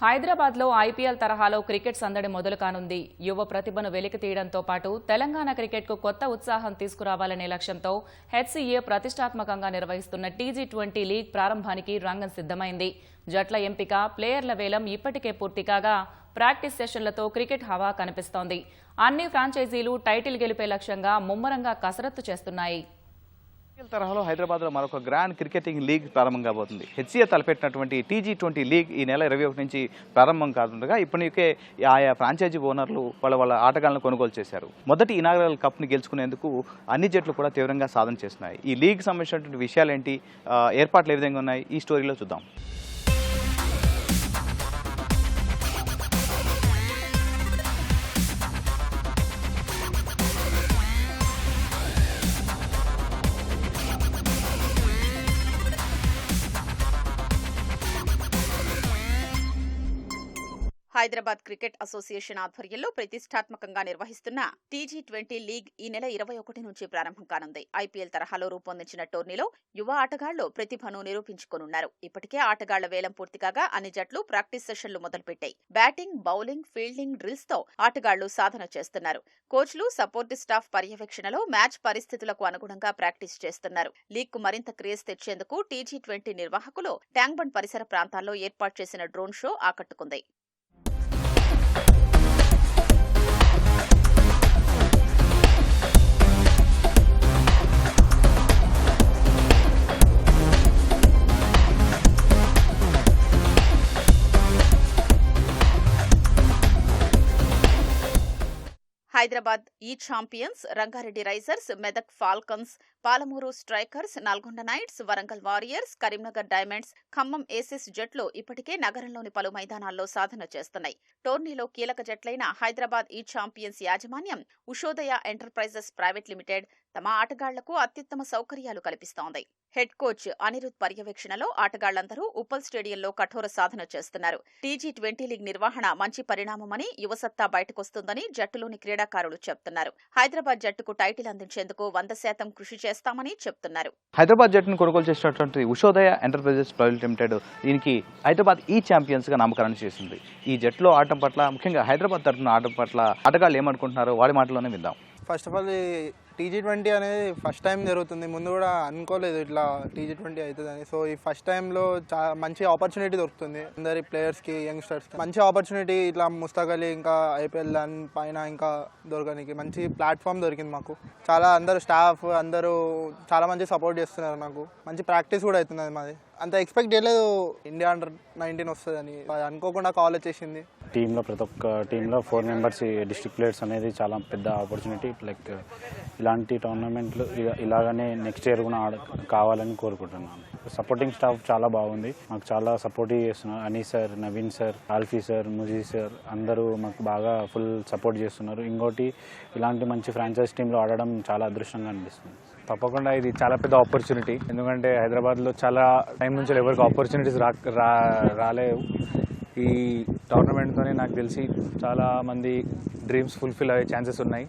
హైదరాబాద్లో ఐపీఎల్ తరహాలో క్రికెట్ సందడి మొదలు కానుంది. యువ ప్రతిభను వెలికి తీయడంతో పాటు తెలంగాణ క్రికెట్కు కొత్త ఉత్సాహం తీసుకురావాలనే లక్ష్యంతో హెచ్సీఏ ప్రతిష్టాత్మకంగా నిర్వహిస్తున్న టీ20 లీగ్ ప్రారంభానికి రంగం సిద్ధమైంది. జట్ల ఎంపిక, ప్లేయర్ల వేలం ఇప్పటికే పూర్తి కాగా ప్రాక్టీస్ సెషన్లతో క్రికెట్ హవా కనిపిస్తోంది. అన్ని ఫ్రాంచైజీలు టైటిల్ గెలిపే లక్ష్యంగా ముమ్మరంగా కసరత్తు చేస్తున్నాయి. తరహాలో హైదరాబాద్లో మరొక గ్రాండ్ క్రికెటింగ్ లీగ్ ప్రారంభం కాబోతుంది. హెచ్సీఏ తలపెట్టినటువంటి టీ20 లీగ్ ఈ నెల 21 నుంచి ప్రారంభం కాకుండా ఇప్పటికే ఆయా ఫ్రాంచైజీ ఓనర్లు వాళ్ళ ఆటగాళ్లను కొనుగోలు చేశారు. మొదటి ఇనాగరల్ కప్ని గెలుచుకునేందుకు అన్ని జట్లు కూడా తీవ్రంగా సాధన చేస్తున్నాయి. ఈ లీగ్ సంబంధించినటువంటి విషయాలేంటి, ఏర్పాట్లు ఏ విధంగా ఉన్నాయి, ఈ స్టోరీలో చూద్దాం. హైదరాబాద్ క్రికెట్ అసోసియేషన్ ఆధ్వర్యంలో ప్రతిష్టాత్మకంగా నిర్వహిస్తున్న టీ20 లీగ్ ఈ నెల 21 నుంచి ప్రారంభం కానుంది. ఐపీఎల్ తరహాలో రూపొందించిన టోర్నీలో యువ ఆటగాళ్లు ప్రతిభను నిరూపించుకోనున్నారు. ఇప్పటికే ఆటగాళ్ల వేలం పూర్తి కాగా అన్ని జట్లు ప్రాక్టీస్ సెషన్లు మొదలుపెట్టాయి. బ్యాటింగ్, బౌలింగ్, ఫీల్డింగ్ డ్రిల్స్ తో ఆటగాళ్లు సాధన చేస్తున్నారు. కోచ్లు, సపోర్ట్ స్టాఫ్ పర్యవేక్షణలో మ్యాచ్ పరిస్థితులకు అనుగుణంగా ప్రాక్టీస్ చేస్తున్నారు. లీగ్ కు మరింత క్రేజ్ తెచ్చేందుకు టీ20 నిర్వాహకులు ట్యాంక్ బండ్ పరిసర ప్రాంతాల్లో ఏర్పాటు చేసిన డ్రోన్ షో ఆకట్టుకుంది. హైదరాబాద్ ఈ champions, Rangareddy Risers, Medak falcons, Palamuru strikers, Nalgonda nights, Warangal warriors, Karimnagar diamonds, Khammam aces జట్లు ఇప్పటికే నగరంలోని పలు మైదానాల్లో సాధన చేస్తున్నాయి. టోర్నీలో కీలక జట్లైన హైదరాబాద్ ఈ ఛాంపియన్స్ యాజమాన్యం ఉషోదయ ఎంటర్ప్రైజెస్ ప్రైవేట్ లిమిటెడ్ తమ ఆటగాళ్లకు అత్యుత్తమ సౌకర్యాలు కల్పిస్తోంది. హెడ్ కోచ్ అనిరుద్ పర్యవేక్షణలో ఆటగాళ్లందరూ ఉప్పల్ స్టేడియంలో కఠోర సాధన చేస్తున్నారు. టీ20 లీగ్ నిర్వహణ మంచి పరిణామమని, యువసత్తా బయటకొస్తుందని జట్టులోని క్రీడాకారులు చెప్తున్నారు. హైదరాబాద్ జట్టుకు టైటిల్ అందించేందుకు 100% కృషి చేస్తామని చెప్తున్నారు. హైదరాబాద్ జట్టును కొనుగోలు చేసినటువంటి ఉషోదయ ఎంటర్ప్రైజెస్ ప్రైవేట్ లిమిటెడ్ దీనికి హైదరాబాద్ ఈ ఛాంపియన్స్ గా నామకరణం చేసింది. ఈ జట్టులో ఆడటం పట్ల, ముఖ్యంగా హైదరాబాద్ తరఫున ఆడటం పట్ల ఆటగాళ్లు ఏమనుకుంటున్నారో వాడి మాటలోనే విందాం. ఫస్ట్ ఆఫ్ ఆల్ టీ20 అనేది ఫస్ట్ టైం జరుగుతుంది. ముందు కూడా అనుకోలేదు ఇట్లా టీ20 అవుతుందని. సో ఈ ఫస్ట్ టైంలో మంచి ఆపర్చునిటీ దొరుకుతుంది అందరి ప్లేయర్స్కి, యంగ్స్టర్స్కి. మంచి ఆపర్చునిటీ ఇట్లా ముస్తాక్ అలీ ఇంకా ఐపీఎల్ దాని పైన ఇంకా దొరకడానికి మంచి ప్లాట్ఫామ్ దొరికింది మాకు. చాలా అందరూ స్టాఫ్ అందరూ చాలా మంచి సపోర్ట్ చేస్తున్నారు. నాకు మంచి ప్రాక్టీస్ కూడా అవుతుంది. మాది అంత ఎక్స్పెక్ట్ చేయలేదు ఇండియా అండర్-19 వస్తుందని. అనుకోకుండా కాల్ వచ్చేసింది. టీంలో ప్రతి ఒక్క టీంలో 4 మెంబర్స్ డిస్ట్రిక్ట్ ప్లేయర్స్ అనేది చాలా పెద్ద ఆపర్చునిటీ. లైక్ ఇలాంటి టోర్నమెంట్లు ఇలాగనే నెక్స్ట్ ఇయర్ కూడా కావాలని కోరుకుంటున్నాను. సపోర్టింగ్ స్టాఫ్ చాలా బాగుంది, మాకు చాలా సపోర్టివ్ చేస్తున్నారు. Anees sir, Naveen sir, Alfie sir, Muji sir అందరూ మాకు బాగా ఫుల్ సపోర్ట్ చేస్తున్నారు. ఇంకోటి ఇలాంటి మంచి ఫ్రాంచైజ్ టీంలో ఆడడం చాలా అదృష్టంగా అనిపిస్తుంది. తప్పకుండా ఇది చాలా పెద్ద ఆపర్చునిటీ. ఎందుకంటే హైదరాబాద్లో చాలా టైం నుంచి ఎవరికి ఆపర్చునిటీస్ రాలేవు. ఈ టోర్నమెంట్తోనే నాకు తెలిసి చాలా మంది డ్రీమ్స్ ఫుల్ఫిల్ అయ్యే ఛాన్సెస్ ఉన్నాయి.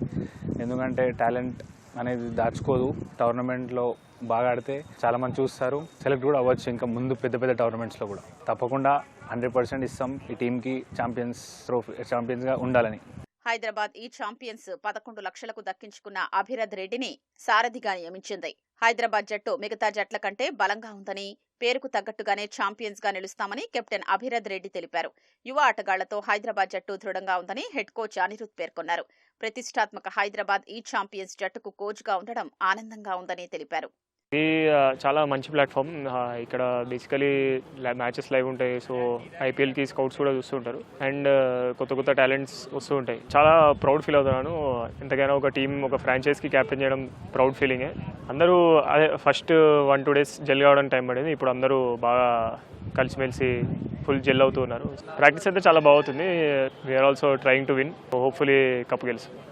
ఎందుకంటే టాలెంట్ అనేది దాచుకోదు. టోర్నమెంట్లో బాగా ఆడితే చాలా మంది చూస్తారు, సెలెక్ట్ కూడా అవ్వచ్చు ఇంకా ముందు పెద్ద టోర్నమెంట్స్లో కూడా. తప్పకుండా 100% ఇస్తాం ఈ టీంకి ఛాంపియన్స్గా ఉండాలని. హైదరాబాద్ ఈ ఛాంపియన్స్ 11 లక్షలకు దక్కించుకున్న అభిరథ్ రెడ్డిని సారథిగా నియమించింది. హైదరాబాద్ జట్టు మిగతా జట్ల కంటే బలంగా ఉందని, పేరుకు తగ్గట్టుగానే ఛాంపియన్స్ గా నిలుస్తామని కెప్టెన్ అభిరథ్ రెడ్డి తెలిపారు. యువ ఆటగాళ్లతో హైదరాబాద్ జట్టు దృఢంగా ఉందని హెడ్ కోచ్ అనిరుద్ పేర్కొన్నారు. ప్రతిష్టాత్మక హైదరాబాద్ ఈ ఛాంపియన్స్ జట్టుకు కోచ్ గా ఉండడం ఆనందంగా ఉందని తెలిపారు. ఇది చాలా మంచి ప్లాట్ఫామ్. ఇక్కడ బేసికలీ మ్యాచెస్ లైవ్ ఉంటాయి. సో ఐపీఎల్కి స్కౌట్స్ కూడా చూస్తుంటారు అండ్ కొత్త టాలెంట్స్ వస్తూ ఉంటాయి. చాలా ప్రౌడ్ ఫీల్ అవుతున్నాను. ఎంతకైనా ఒక టీం, ఒక ఫ్రాంచైజ్కి క్యాప్టెన్ చేయడం ప్రౌడ్ ఫీలింగే. అందరూ అదే ఫస్ట్ 1-2 డేస్ జెల్ కావడానికి టైం పడింది. ఇప్పుడు అందరూ బాగా కలిసిమెలిసి ఫుల్ జెల్ అవుతూ ఉన్నారు. ప్రాక్టీస్ అయితే చాలా బాగుంటుంది. We are also trying to win. Hopefully cup గెలుస్తాం.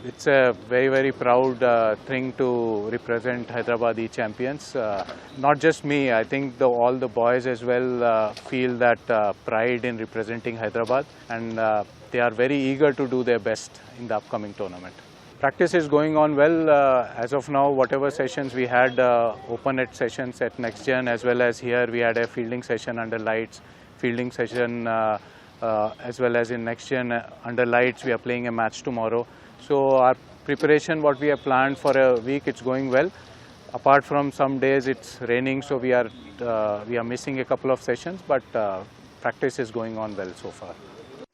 It's a very proud thing to represent Hyderabadi champions. Not just me, I think all the boys as well feel that pride in representing Hyderabad, and they are very eager to do their best in the upcoming tournament. Practice is going on well. As of now, whatever sessions we had, open net sessions at NextGen, as well as here we had a fielding session under lights, fielding session as well as in next year under lights we are playing a match tomorrow. So our preparation, what we have planned for a week, it's going well. Apart from some days it's raining, so we are missing a couple of sessions, but practice is going on well so far.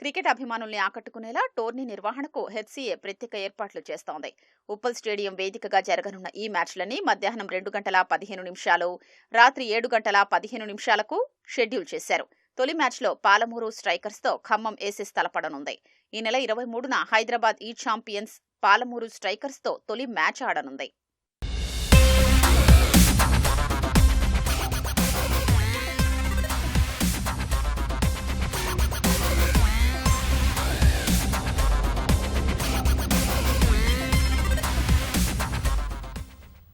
Cricket అభిమానుల్ని ఆకట్టుకునేలా tourney నిర్వహణకు HCA ప్రత్యేక ఏర్పాట్లు చేస్తోంది. Uppal stadium వేదికగా జరగనున్న ఈ మ్యాచ్లని మధ్యాహ్నం 2:15 రాత్రి 7:15కు షెడ్యూల్ చేశారు. తొలి మ్యాచ్లో పాలమూరు స్ట్రైకర్స్తో ఖమ్మం ఏసెస్ తలపడనుంది. ఈ నెల 23న హైదరాబాద్ ఈ ఛాంపియన్స్ పాలమూరు స్ట్రైకర్స్తో తొలి మ్యాచ్ ఆడనుంది.